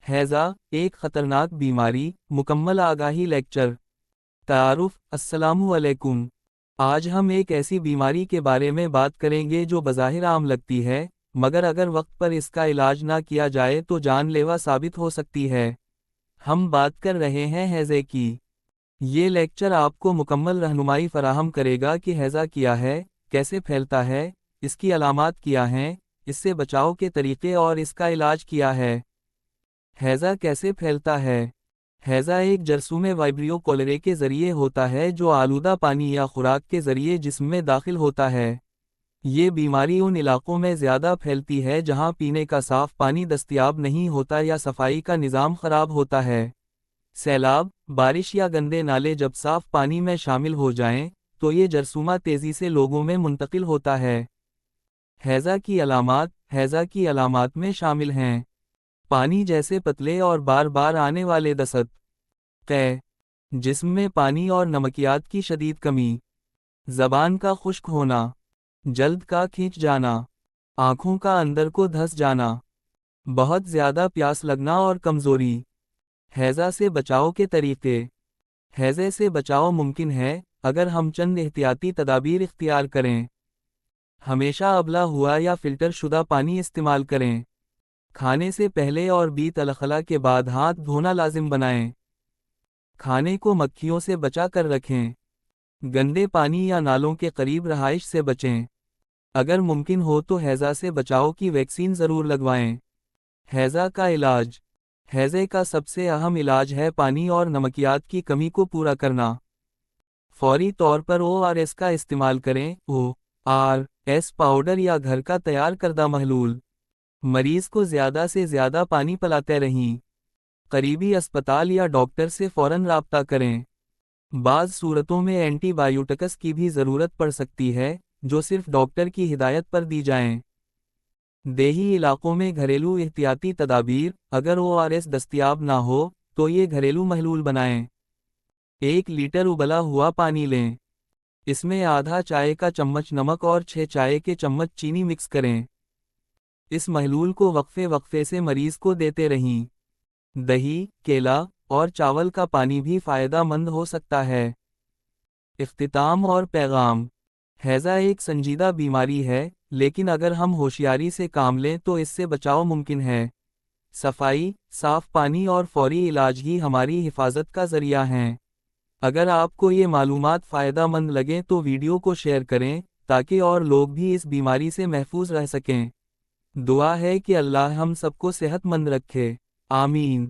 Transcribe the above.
हैज़ा एक खतरनाक बीमारी, मुकम्मल आगाही लेक्चर। तारुफ, अस्सलामु अलैकुम। आज हम एक ऐसी बीमारी के बारे में बात करेंगे जो बज़ाहिर आम लगती है, मगर अगर वक्त पर इसका इलाज ना किया जाए तो जानलेवा साबित हो सकती है। हम बात कर रहे हैं हैज़े की। ये लेक्चर आपको मुकम्मल रहनुमाई फराहम करेगा कि हैज़ा क्या है, कैसे फैलता है, इसकी अलामात क्या हैं, इससे बचाव के तरीके और इसका इलाज क्या है। हैज़ा कैसे फैलता है? हैज़ा एक जरसूम वाइब्रियो कॉलेरे के ज़रिए होता है जो आलूदा पानी या खुराक के ज़रिए जिस्म में दाखिल होता है। ये बीमारी उन इलाकों में ज़्यादा फैलती है जहां पीने का साफ़ पानी दस्तयाब नहीं होता या सफाई का निज़ाम ख़राब होता है। सैलाब, बारिश या गंदे नाले जब साफ़ पानी में शामिल हो जाएं, तो ये जरसूमा तेज़ी से लोगों में मुंतकिल होता है। हैज़ा की अलामात। हैज़ा की अलामात में शामिल हैं पानी जैसे पतले और बार बार आने वाले दस्त, कै, जिस्म में पानी और नमकियात की शदीद कमी, ज़बान का खुश्क होना, जल्द का खींच जाना, आँखों का अंदर को धंस जाना, बहुत ज़्यादा प्यास लगना और कमज़ोरी। हैज़ा से बचाव के तरीके। हैज़े से बचाव मुमकिन है अगर हम चंद एहतियाती तदाबीर इख्तियार करें। हमेशा अबला हुआ या फ़िल्टर शुदा पानी इस्तेमाल करें। खाने से पहले और बीत अलखला के बाद हाथ धोना लाजिम बनाएं। खाने को मक्खियों से बचा कर रखें। गंदे पानी या नालों के करीब रहाइश से बचें। अगर मुमकिन हो तो हैज़ा से बचाव की वैक्सीन ज़रूर लगवाएं। हैज़ा का इलाज। हैज़े का सबसे अहम इलाज है पानी और नमकियात की कमी को पूरा करना। फौरी तौर पर ORS का इस्तेमाल करें। ORS पाउडर या घर का तैयार करदा महलूल। मरीज को ज़्यादा से ज़्यादा पानी पिलाते रहें। करीबी अस्पताल या डॉक्टर से फ़ौरन राब्ता करें। बाज़ सूरतों में एंटीबायोटिक्स की भी ज़रूरत पड़ सकती है, जो सिर्फ डॉक्टर की हिदायत पर दी जाएं। देही इलाकों में घरेलू एहतियाती तदाबीर। अगर ORS दस्तयाब ना हो तो ये घरेलू महलूल बनाएं। 1 लीटर उबला हुआ पानी लें। इसमें आधा चाय का चम्मच नमक और 6 चाय के चम्मच चीनी मिक्स करें। इस महलूल को वक्फे वक्फे से मरीज को देते रहें। दही, केला और चावल का पानी भी फ़ायदेमंद हो सकता है। इख्तिताम और पैगाम। हैज़ा एक संजीदा बीमारी है, लेकिन अगर हम होशियारी से काम लें तो इससे बचाव मुमकिन है। सफाई, साफ पानी और फौरी इलाज ही हमारी हिफाजत का ज़रिया हैं। अगर आपको ये मालूमात फ़ायदेमंद लगें तो वीडियो को शेयर करें, ताकि और लोग भी इस बीमारी से महफूज रह सकें। दुआ है कि अल्लाह हम सबको सेहतमंद रखे। आमीन।